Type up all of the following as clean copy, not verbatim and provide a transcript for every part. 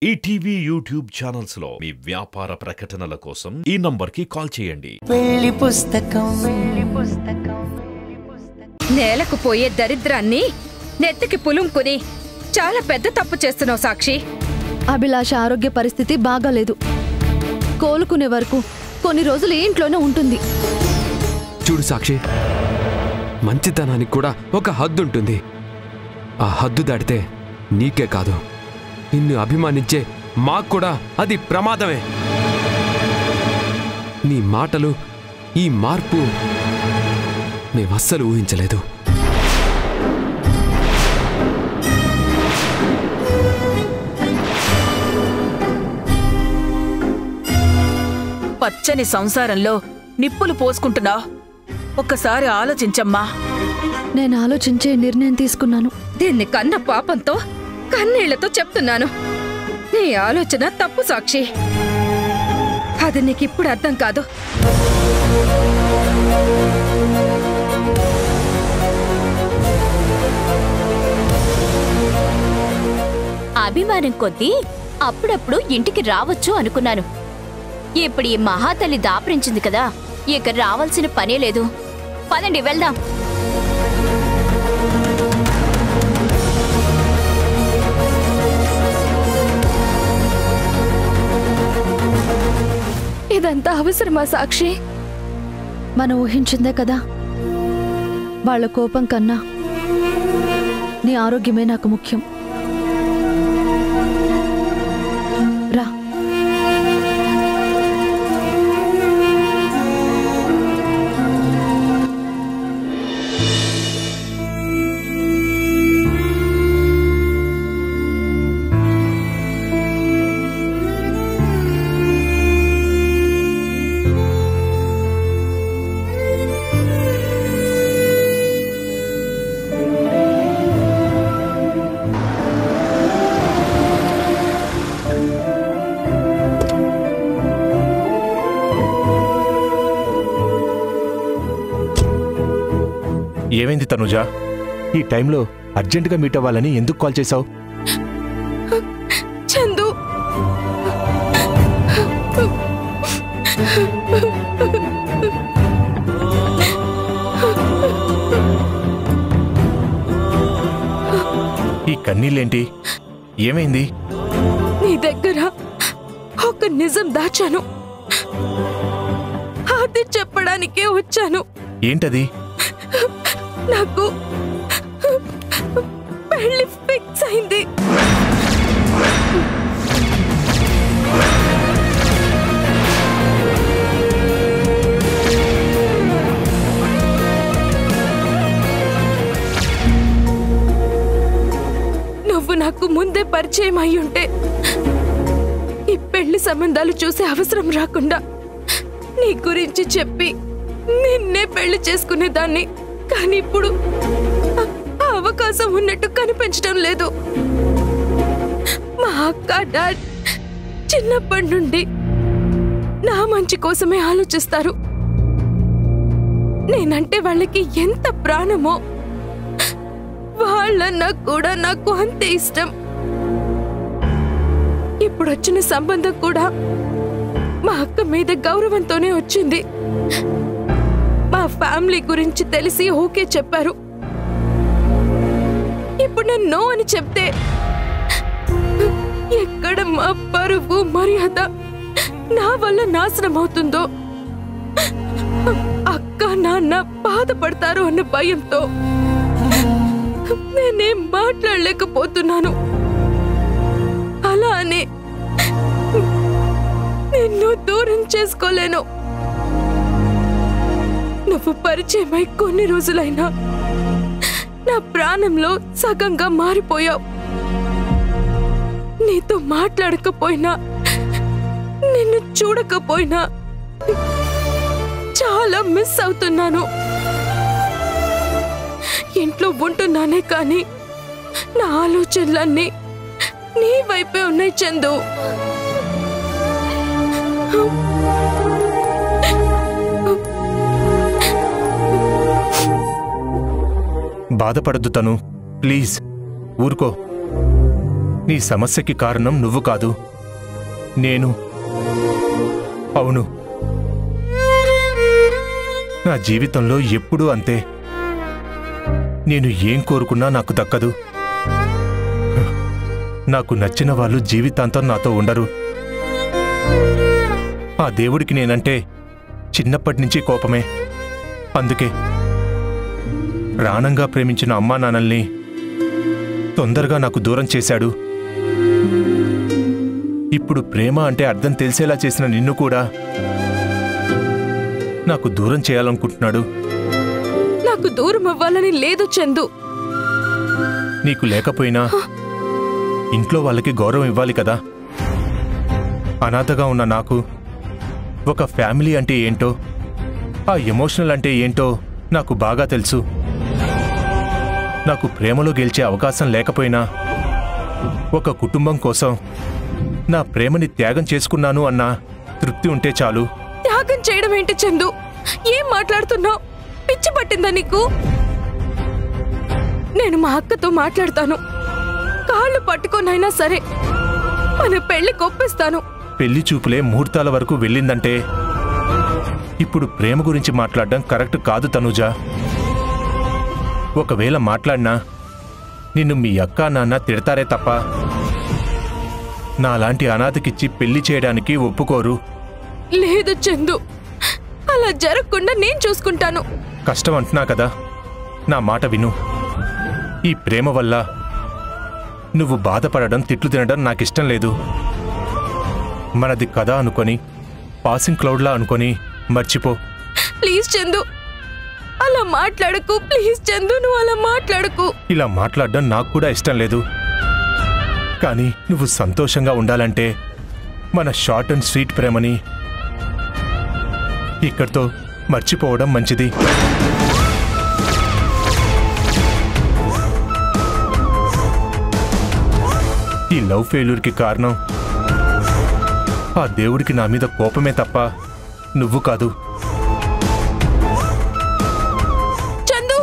ETV YouTube channels లో మీ వ్యాపార ప్రకటనల కోసం ఈ నంబర్కి కాల్ చేయండి. పెళ్లి పుస్తకం నేలకు పోయే దరిద్రాన్ని నెత్తికి పులుంకుని చాలా పెద్ద తప్పు చేస్తున్నావు సాక్షి. అభిలాష ఆరోగ్య పరిస్థితి బాగాలేదు. కోలుకునే వరకు కొన్ని రోజులు ఇంట్లోనే ఉంటుంది. చూడు సాక్షి, మంచితనానికి కూడా ఒక హద్దు ఉంటుంది. ఆ హద్దు దాటితే నీకే కాదు, నిన్ను అభిమానించే మాకు కూడా అది ప్రమాదమే. నీ మాటలు, ఈ మార్పు మేమస్సలు ఊహించలేదు. పచ్చని సంసారంలో నిప్పులు పోసుకుంటున్నావు. ఒక్కసారి ఆలోచించమ్మా. నేను ఆలోచించే నిర్ణయం తీసుకున్నాను. దీన్ని కన్న పాపంతో కన్నీళ్లతో చెప్తున్నాను, నీ ఆలోచన తప్పు సాక్షి. అది నీకిప్పుడు అర్థం కాదు. అభిమానం కొద్దీ అప్పుడప్పుడు ఇంటికి రావచ్చు అనుకున్నాను. ఇప్పుడు ఈ మహాతల్లి దాపరించింది కదా, ఇక రావాల్సిన పనే లేదు. పదండి వెళ్దాం. ఇదంతా అవసరమా సాక్షి? మనం ఊహించిందే కదా. వాళ్ళ కోపం కన్నా నీ ఆరోగ్యమే నాకు ముఖ్యం. రా. ఏమైంది తనుజా? ఈ టైంలో అర్జెంటుగా మీట్ అవ్వాలని ఎందుకు కాల్ చేశావు? చందు, ఈ కన్నీళ్ళేంటి? ఏమైంది? నీ దగ్గర ఒక నిజం దాచాను, అది చెప్పడానికే వచ్చాను. ఏంటది? నాకు పెళ్లి ఫిక్స్ అయింది. నువ్వు నాకు ముందే పరిచయం అయ్యుంటే ఈ పెళ్లి సంబంధాలు చూసే అవసరం రాకుండా నీ గురించి చెప్పి నిన్నే పెళ్లి చేసుకునేదాన్ని. కానీ ఇప్పుడు ఆ అవకాశం ఉన్నట్టు కనిపించడం లేదు. మా అక్క డాడ్ చిన్నప్పటి నుండి నా మంచి కోసమే ఆలోచిస్తారు. నేనంటే వాళ్ళకి ఎంత ప్రాణమో వాళ్ళన్నా కూడా నాకు అంతే ఇష్టం. ఇప్పుడు వచ్చిన సంబంధం కూడా మా అక్క మీద గౌరవంతోనే వచ్చింది. మా ఫ్యామిలీ గురించి తెలిసి ఓకే చెప్పారు. ఇప్పుడు నేను నో అని చెప్తే ఎక్కడ మా పరువు మర్యాద నా వల్ల నాశనం అవుతుందో, అక్క నాన్న బాధపడతారు అన్న భయంతో నేనేం మాట్లాడలేకపోతున్నాను. అలా అని నిన్ను దూరం చేసుకోలేను. నువ్వు పరిచయమై కొన్ని రోజులైనా నా ప్రాణంలో సగంగా మారిపోయావు. నీతో మాట్లాడకపోయినా, నిన్ను చూడకపోయినా చాలా మిస్ అవుతున్నాను. ఇంట్లో ఉంటున్నానే కానీ నా ఆలోచనలన్నీ నీ వైపే ఉన్నాయి చందు. బాధపడద్దు తను, ప్లీజ్ ఊరుకో. నీ సమస్యకి కారణం నువ్వు కాదు, నేను. అవును, నా జీవితంలో ఎప్పుడూ అంతే. నేను ఏం కోరుకున్నా నాకు దక్కదు. నాకు నచ్చిన వాళ్ళు జీవితాంతం నాతో ఉండరు. ఆ దేవుడికి నేనంటే చిన్నప్పటి నుంచి కోపమే. అందుకే ప్రాణంగా ప్రేమించిన అమ్మా నాన్నల్ని తొందరగా నాకు దూరం చేశాడు. ఇప్పుడు ప్రేమ అంటే అర్థం తెలిసేలా చేసిన నిన్ను కూడా నాకు దూరం చేయాలనుకుంటున్నాడు. నాకు దూరం అవ్వాలని లేదు చందు. నీకు లేకపోయినా ఇంట్లో వాళ్ళకి గౌరవం ఇవ్వాలి కదా. అనాథగా ఉన్న నాకు ఒక ఫ్యామిలీ అంటే ఏంటో, ఆ ఎమోషనల్ అంటే ఏంటో నాకు బాగా తెలుసు. నాకు ప్రేమలో గెలిచే అవకాశం లేకపోయినా ఒక కుటుంబం కోసం నా ప్రేమని త్యాగం చేసుకున్నాను అన్న తృప్తి ఉంటే చాలు. త్యాగం చేయడం ఏంటి చందు? ఏం మాట్లాడుతున్నావు? పిచ్చి పట్టిందా నీకు? నేను మా అక్కతో మాట్లాడతాను. కాళ్ళు పట్టుకోనైనా సరే మన పెళ్లి కొప్పిస్తాను. పెళ్లి చూపులే ముహూర్తాల వరకు వెళ్ళిందంటే ఇప్పుడు ప్రేమ గురించి మాట్లాడడం కరెక్ట్ కాదు తనుజ. ఒకవేళ మాట్లాడినా నిన్ను మీ అక్క నాన్న తిడతారే తప్ప నాలాంటి అనాథకిచ్చి పెళ్లి చేయడానికి ఒప్పుకోరు. లేదు చందు, అలా జరగకుండా నేను చూసుకుంటాను. కష్టం అంటున్నా కదా, నా మాట విను. ఈ ప్రేమ వల్ల నువ్వు బాధపడడం, తిట్లు తినడం నాకిష్టం లేదు. మనది కదా అనుకొని, పాసింగ్ క్లౌడ్లా అనుకొని మర్చిపో. ప్లీజ్ చందు, అలా మాట్లాడకు. ప్లీజ్ చందు, నువ్వు అలా మాట్లాడకు. ఇలా మాట్లాడడం నాకు కూడా ఇష్టం లేదు. కానీ నువ్వు సంతోషంగా ఉండాలంటే మన షార్ట్ అండ్ స్వీట్ ప్రేమని ఇక్కడితో మర్చిపోవడం మంచిది. ఈ లవ్ ఫెయిల్యూర్కి కారణం ఆ దేవుడికి నా మీద కోపమే తప్ప నువ్వు కాదు. చందు,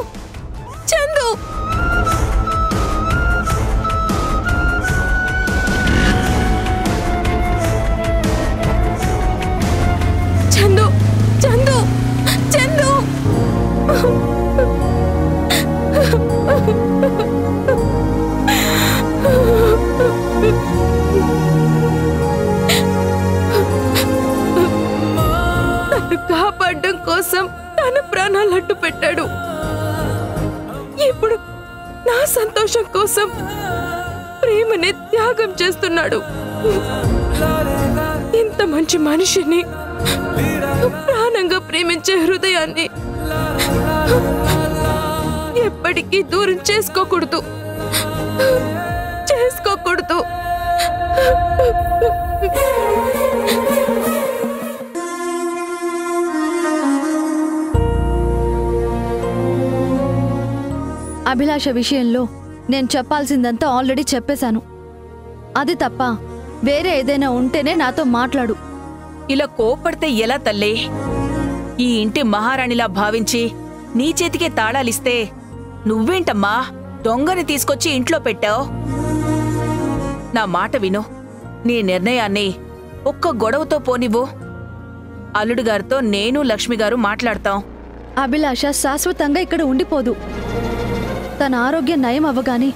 చందు, చందు, చందు, చందు. నన్ను కాపాడడం కోసం తన ప్రాణాలు అడ్డు పెట్టాడు. ఇప్పుడు నా సంతోషం కోసం ప్రేమని త్యాగం చేస్తున్నాడు. ఇంత మంచి మనిషిని, ప్రాణంగా ప్రేమించే హృదయాన్ని ఎప్పటికీ దూరం చేసుకోకూడదు, చేసుకోకూడదు. అభిలాష విషయంలో నేను చెప్పాల్సిందంతా ఆల్రెడీ చెప్పేశాను. అది తప్ప వేరే ఏదైనా ఉంటేనే నాతో మాట్లాడు. ఇలా కోపడితే ఎలా తల్లే? ఈ ఇంటి మహారాణిలా భావించి నీ చేతికే తాళాలిస్తే నువ్వేంటమ్మా దొంగని తీసుకొచ్చి ఇంట్లో పెట్టావు? నా మాట విను. నీ నిర్ణయాన్ని ఒక్క గొడవతో పోనివ్వు. అల్లుడుగారితో నేను లక్ష్మిగారు మాట్లాడతాం. అభిలాష శాశ్వతంగా ఇక్కడ ఉండిపోదు. తన ఆరోగ్యం నయం అవ్వగానే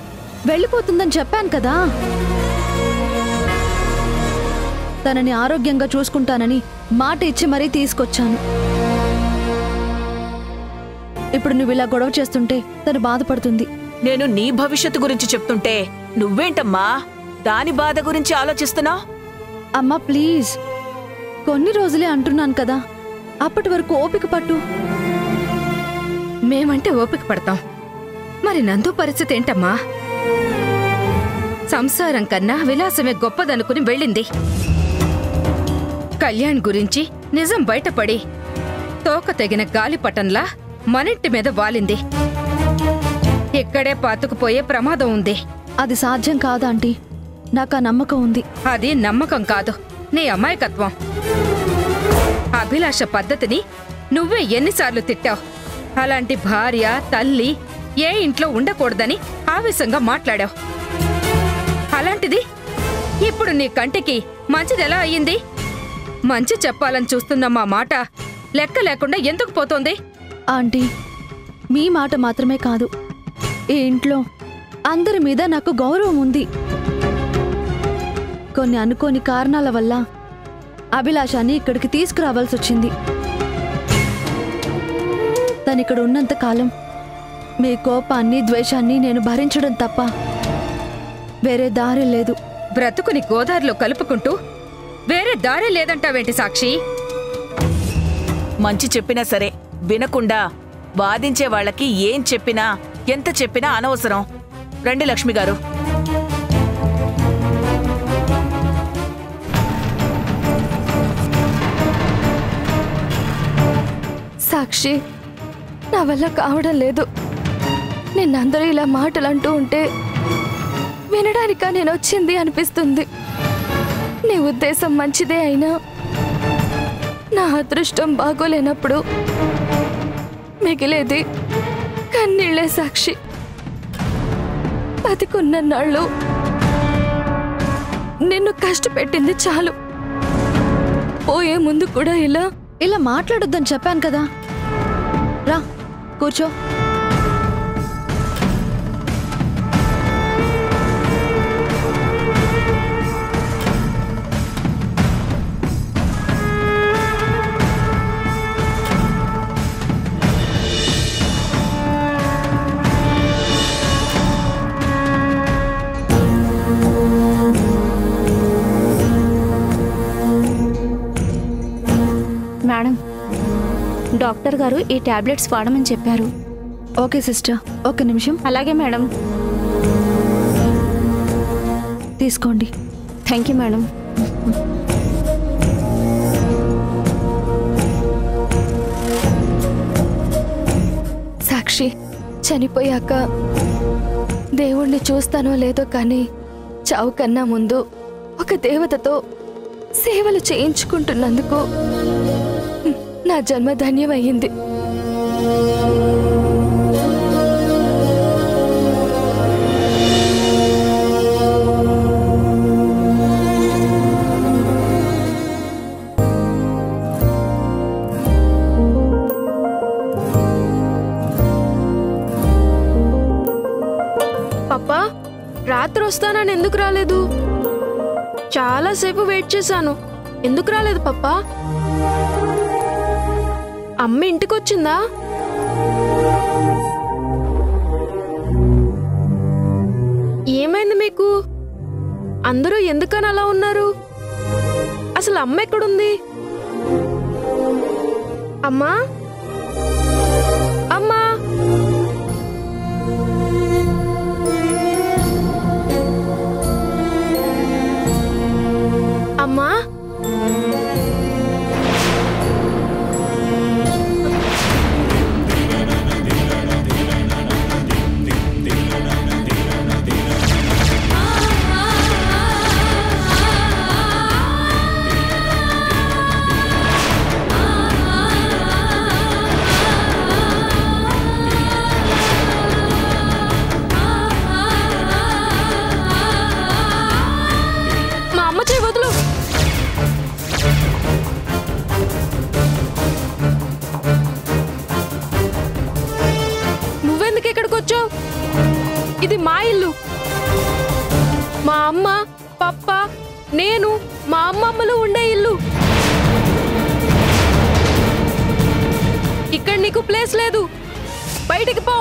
వెళ్ళిపోతుందని చెప్పాను కదా. తనని ఆరోగ్యంగా చూసుకుంటానని మాట ఇచ్చి మరీ తీసుకొచ్చాను. ఇప్పుడు నువ్వు ఇలా గొడవ చేస్తుంటే తను బాధపడుతుంది. నేను నీ భవిష్యత్తు గురించి చెప్తుంటే నువ్వేంటమ్మా దాని బాధ గురించి ఆలోచిస్తున్నావు? అమ్మా ప్లీజ్, కొన్ని రోజులే అంటున్నాను కదా, అప్పటి వరకు ఓపిక పట్టు. మేమంటే ఓపిక పడతాం, మరి నందు పరిస్థితి ఏంటమ్మా? సంసారం కన్నా విలాసమే గొప్పదనుకుని వెళ్ళింది. కళ్యాణ్ గురించి నిజం బయటపడి తోక తెగిన గాలిపటంలా మనింటి మీద వాలింది. ఇక్కడే పాతుకుపోయే ప్రమాదం ఉంది. అది సాధ్యం కాదా ఆంటీ? నాకు ఆ నమ్మకం ఉంది. అది నమ్మకం కాదు, నీ అమాయకత్వం. అభిలాష పద్ధతిని నువ్వే ఎన్నిసార్లు తిట్టావు. అలాంటి భార్య, తల్లి ఏ ఇంట్లో ఉండకూడదని ఆవేశంగా మాట్లాడావు. అలాంటిది ఇప్పుడు నీ కంటికి మంచిదెలా అయ్యింది? మంచి చెప్పాలని చూస్తున్న మా మాట లెక్క లేకుండా ఎందుకు పోతోంది? ఆంటీ, మీ మాట మాత్రమే కాదు, ఈ ఇంట్లో అందరి మీద నాకు గౌరవం ఉంది. కొన్ని అనుకోని కారణాల వల్ల అభిలాషాన్ని ఇక్కడికి తీసుకురావాల్సి వచ్చింది. తనిక్కడ ఉన్నంత కాలం మీ కోపాన్ని, ద్వేషాన్ని నేను భరించడం తప్ప వేరే దారి లేదు. బ్రతుకుని గోదారిలో కలుపుకుంటూ వేరే దారి లేదంటావేంటి సాక్షి? మంచి చెప్పినా సరే వినకుండా వాదించే వాళ్ళకి ఏం చెప్పినా ఎంత చెప్పినా అనవసరం. రండి లక్ష్మి గారు. సాక్షి, నా వల్ల కావడం లేదు. నిన్నందరూ ఇలా మాటలు అంటూ ఉంటే వినడానికా నేను వచ్చింది అనిపిస్తుంది. నీ ఉద్దేశం మంచిదే అయినా నా అదృష్టం బాగోలేనప్పుడు మిగిలేది కన్నీళ్లే సాక్షి. బతికున్నన్నాళ్ళు నిన్ను కష్టపెట్టింది చాలు. పోయే ముందు కూడా ఇలా మాట్లాడొద్దని చెప్పాను కదా. రా కూర్చో. మేడం, డాక్టర్ గారు ఈ టాబ్లెట్స్ వాడమని చెప్పారు. ఓకే సిస్టర్, ఒక్క నిమిషం. అలాగే మేడం. తీసుకోండి. Thank you madam. సాక్షి, చనిపోయాక దేవుణ్ణి చూస్తానో లేదో కానీ చావు కన్నా ముందు ఒక దేవతతో సేవలు చేయించుకుంటున్నందుకు నా జన్మ ధన్యమయ్యింది. పప్పా, రాత్రి వస్తానని ఎందుకు రాలేదు? చాలాసేపు వెయిట్ చేశాను. ఎందుకు రాలేదు పప్పా? అమ్మ ఇంటికొచ్చిందా? ఏమైంది మీకు? అందరూ ఎందుకని అలా ఉన్నారు? అసలు అమ్మ ఎక్కడుంది? అమ్మా, అమ్మా, అమ్మా, ఇది మా ఇల్లు. మా అమ్మ, పప్ప, నేను, మా అమ్మమ్మలు ఉండే ఇల్లు. ఇక్కడ నీకు ప్లేస్ లేదు. బయటికి పో.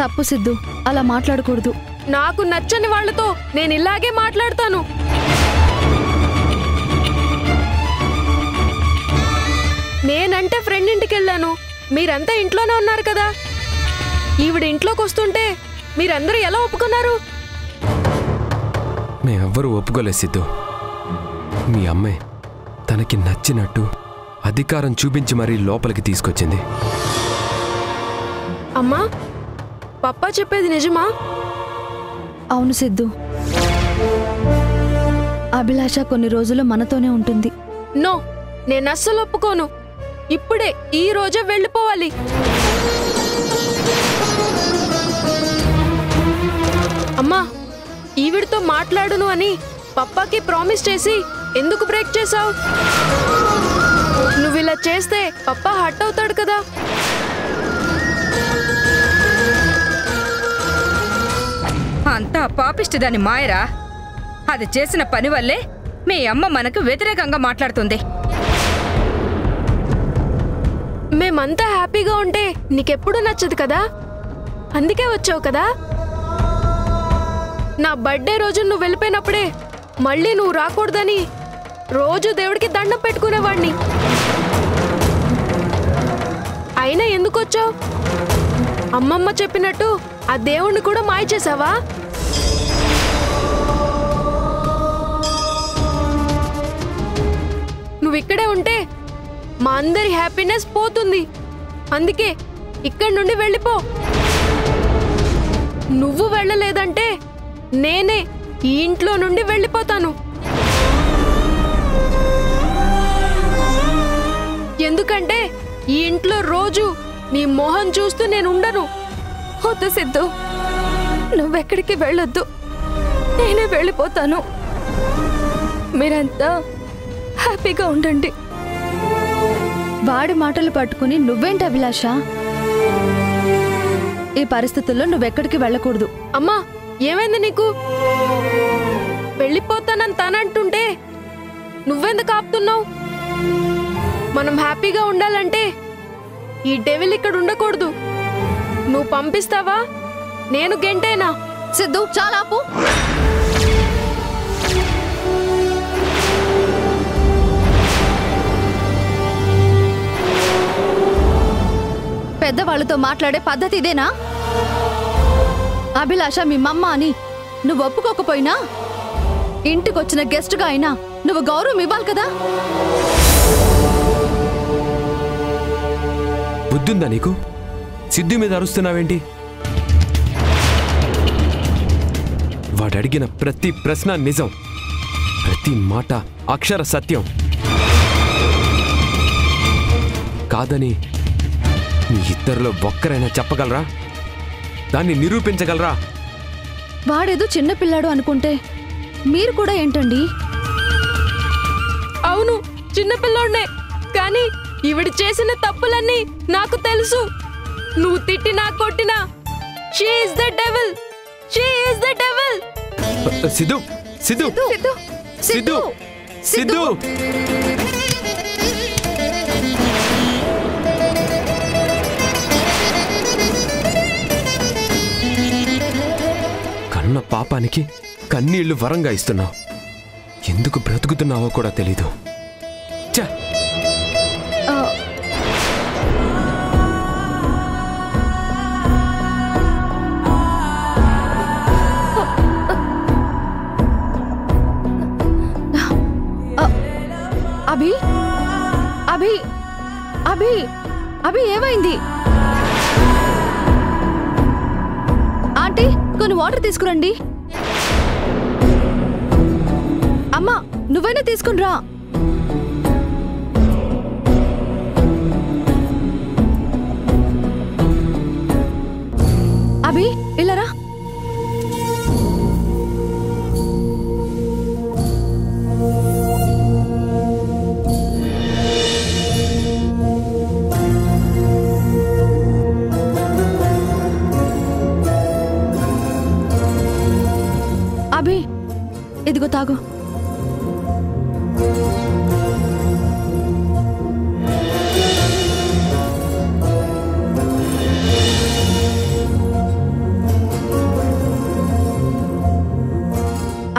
తప్పు సిద్ధు, అలా మాట్లాడకూడదు. నాకు నచ్చని వాళ్ళతో నేను ఇలాగే మాట్లాడతాను. నేనంటే ఫ్రెండ్ ఇంటికి వెళ్ళాను. మీరంతా ఇంట్లోనే ఉన్నారు కదా. ఈవిడ ఇంట్లోకి వస్తుంటే మీరందరూ ఎలా ఒప్పుకున్నారు? మేమెవ్వరూ ఒప్పుకోలేదు సిద్ధు. మీ అమ్మాయి తనకి నచ్చినట్టు అధికారం చూపించి మరీ లోపలికి తీసుకొచ్చింది. అమ్మా, పప్పా చెప్పేది నిజమా? అవును సిద్ధు, అభిలాష కొన్ని రోజులు మనతోనే ఉంటుంది. నో, నేను అస్సలు ఒప్పుకోను. ఇప్పుడే ఈ రోజే వెళ్ళిపోవాలి. అమ్మా, ఈవిడితో మాట్లాడును అని పప్పాకి ప్రామిస్ చేసి ఎందుకు బ్రేక్ చేసావు? నువ్వు ఇలా చేస్తే పప్పా హర్ట్ అవుతాడు కదా. అంతా పాపిష్టిదాని మాయరా. అది చేసిన పని వల్లే మీ అమ్మ మనకు వ్యతిరేకంగా మాట్లాడుతుంది. మేమంతా హ్యాపీగా ఉంటే నీకెప్పుడు నచ్చదు కదా, అందుకే వచ్చావు కదా. నా బర్త్డే రోజు నువ్వు వెళ్ళిపోయినప్పుడే మళ్ళీ నువ్వు రాకూడదని రోజు దేవుడికి దండం పెట్టుకునేవాడిని. అయినా ఎందుకు వచ్చావు? అమ్మమ్మ చెప్పినట్టు ఆ దేవుణ్ణి కూడా మాయ చేసావా? నువ్వు ఇక్కడే ఉంటే మా అందరి హ్యాపీనెస్ పోతుంది. అందుకే ఇక్కడి నుండి వెళ్ళిపో. నువ్వు వెళ్ళలేదంటే నేనే ఈ ఇంట్లో నుండి వెళ్ళిపోతాను. ఎందుకంటే ఈ ఇంట్లో రోజు నీ మొహం చూస్తూ నేను ఉండను. వద్దు సిద్ధు, నువ్వెక్కడికి వెళ్ళొద్దు, నేనే వెళ్ళిపోతాను. మీరంతా హ్యాపీగా ఉండండి. వాడి మాటలు పట్టుకుని నువ్వేంటి అభిలాష? ఈ పరిస్థితుల్లో నువ్వెక్కడికి వెళ్ళకూడదు. అమ్మా, ఏమైంది నీకు? వెళ్ళిపోతానని తనంటుంటే నువ్వెందుకు ఆపుతున్నావు? మనం హ్యాపీగా ఉండాలంటే ఈ డెవిల్ ఇక్కడ ఉండకూడదు. నువ్వు పంపిస్తావా? నేను గెంటేనా? సిద్ధు, చాలా ఆపు. పెద్దవాళ్ళతో మాట్లాడే పద్ధతి ఇదేనా? అభిలాష మీ మమ్మ అని నువ్వు ఒప్పుకోకపోయినా ఇంటికొచ్చిన గెస్ట్గా అయినా నువ్వు గౌరవం ఇవ్వాలి కదా. బుద్ధుందా నీకు? సిద్ధు మీద అరుస్తున్నావేంటి? వాడడిగిన ప్రతి ప్రశ్న నిజం, ప్రతి మాట అక్షర సత్యం. కాదని మీ ఇద్దరిలో ఒక్కరైనా చెప్పగలరా? దాన్ని నిరూపించగలరా? వాడేదో చిన్నపిల్లాడు అనుకుంటే మీరు కూడా ఏంటండి? అవును, చిన్నపిల్లోడ్నే. కానీ ఈవిడ చేసిన తప్పులన్నీ నాకు తెలుసు. నువ్వు తిట్టినా కొట్టినా she is the devil, she is the devil. Siddhu, Siddhu, Siddhu, Siddhu. కన్న పాపానికి కన్నీళ్లు వరంగా ఇస్తున్నావు. ఎందుకు బ్రతుకుతున్నావో కూడా తెలీదు. ఛ! అభి, అభి, అభి, అభి, ఏమైంది? ఆంటీ, కొన్ని వాటర్ తీసుకురండి. అమ్మా, నువ్వైనా తీసుకునిరా. అభి, ఇల్లరా. అభి, ఇదిగో తాగు.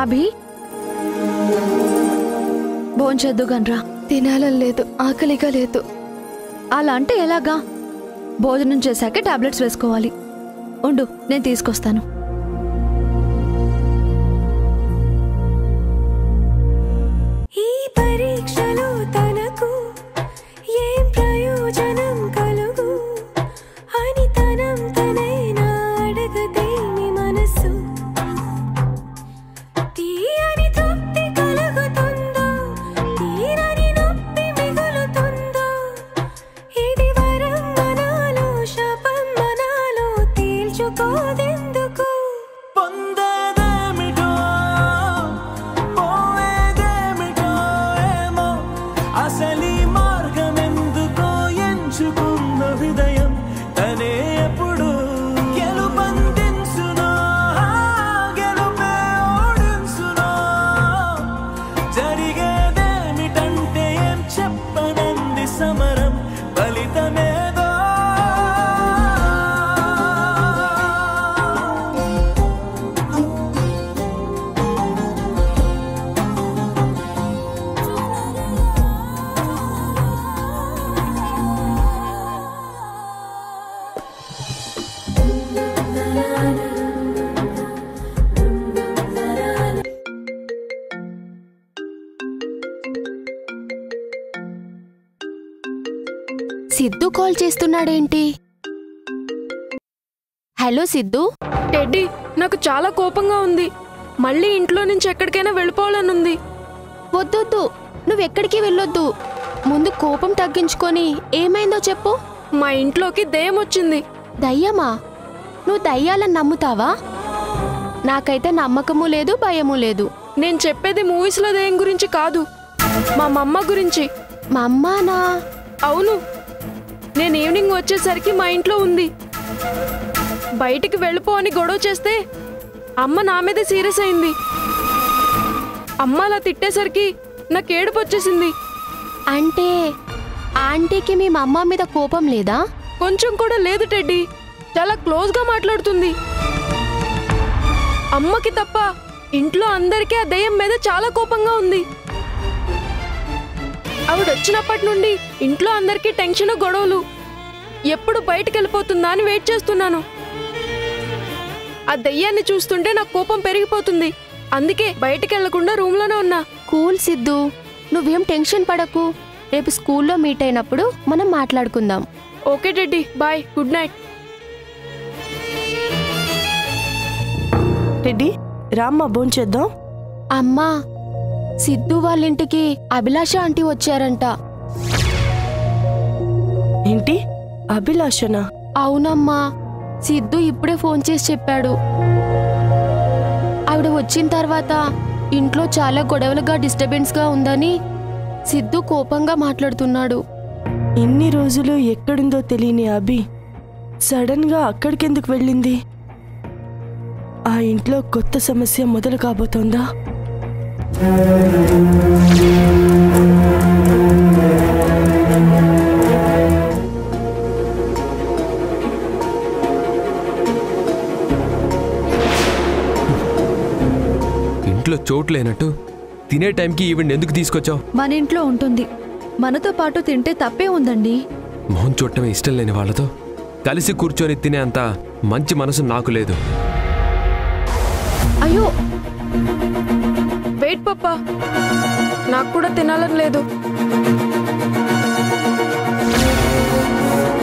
అభి, భోంచేద్దు గన్రా. తినాలని లేదు, ఆకలిగా లేదు. అలా అంటే ఎలాగా? భోజనం చేశాక టాబ్లెట్స్ వేసుకోవాలి. ఉండు, నేను తీసుకొస్తాను. పంచుకోదెందుకు పొందేదేమిటో పోయేదేమిటో ఏమో అసలీ మార్గమెందుకో ఎంచుకున్న హృదయం తనే ఎప్పుడు గెలుపందించునో గెలుపే ఓడించునో జరిగేదేమిటంటే ఏం చెప్పనంది సమరం ఫలితమేదో సిద్ధు కాల్ చేస్తున్నాడేంటి? హలో సిద్ధు. టెడ్డీ, నాకు చాలా కోపంగా ఉంది. మళ్ళీ ఇంట్లో నుంచి ఎక్కడికైనా వెళ్ళిపోవాలనుంది. వద్దొద్దు, నువ్వెక్కడికి వెళ్ళొద్దు. ముందు కోపం తగ్గించుకొని ఏమైందో చెప్పు. మా ఇంట్లోకి దయ్యం వచ్చింది. దయ్యమా? నువ్వు దయ్యాలని నమ్ముతావా? నాకైతే నమ్మకము లేదు, భయము లేదు. నేను చెప్పేది మూవీస్లో దయ్యం గురించి కాదు, మా మమ్మ గురించి. మా అమ్మానా? అవును. నేను ఈవినింగ్ వచ్చేసరికి మా ఇంట్లో ఉంది. బయటికి వెళ్ళిపో అని గొడవ చేస్తే అమ్మ నా మీదే సీరియస్ అయింది. అమ్మ అలా తిట్టేసరికి నాకు ఏడుపు వచ్చేసింది. అంటే ఆంటీకి మీ అమ్మ మీద కోపం లేదా? కొంచెం కూడా లేదు టెడ్డీ. చాలా క్లోజ్గా మాట్లాడుతుంది. అమ్మకి తప్ప ఇంట్లో అందరికీ ఆ దయ్యం మీద చాలా కోపంగా ఉంది. ఆవిడ వచ్చినప్పటి నుండి ఇంట్లో అందరికీ టెన్షన్, గొడవలు. ఎప్పుడు బయటికి వెళ్ళిపోతుందా అని వెయిట్ చేస్తున్నాను. ఆ దయ్యాన్ని చూస్తుంటే నాకు కోపం పెరిగిపోతుంది. అందుకే బయటికి వెళ్లకుండా రూమ్లోనే ఉన్నా. కూల్ సిద్ధు, నువ్వేం టెన్షన్ పడకు. రేపు స్కూల్లో మీట్ అయినప్పుడు మనం మాట్లాడుకుందాం. Okay teddy, bye, good night. Teddy, రామ్మా భోంచేద్దాం. అమ్మా, సిద్ధు వాళ్ళింటికి అభిలాష ఆంటీ వచ్చారంట. ఏంటి, అభిలాషనా? అవునమ్మా, సిద్ధు ఇప్పుడే ఫోన్ చేసి చెప్పాడు. ఆవిడ వచ్చిన తర్వాత ఇంట్లో చాలా గొడవలుగా, డిస్టర్బెన్స్గా ఉందని సిద్ధు కోపంగా మాట్లాడుతున్నాడు. ఇన్ని రోజులు ఎక్కడుందో తెలియని అభి సడన్ గా అక్కడికెందుకు వెళ్ళింది? ఆ ఇంట్లో కొత్త సమస్య మొదలు కాబోతోందా? ఇంట్లో చోటు లేనట్టు తినే టైంకి ఈవెంట్ ఎందుకు తీసుకొచ్చావు? మన ఇంట్లో ఉంటుంది, మనతో పాటు తింటే తప్పే ఉందండి. మొహం చూడటమే ఇష్టం లేని వాళ్ళతో కలిసి కూర్చొని తినే అంత మంచి మనసు నాకు లేదు. అయ్యో వెయిట్ పప్పా, నాకు కూడా తినాలని లేదు.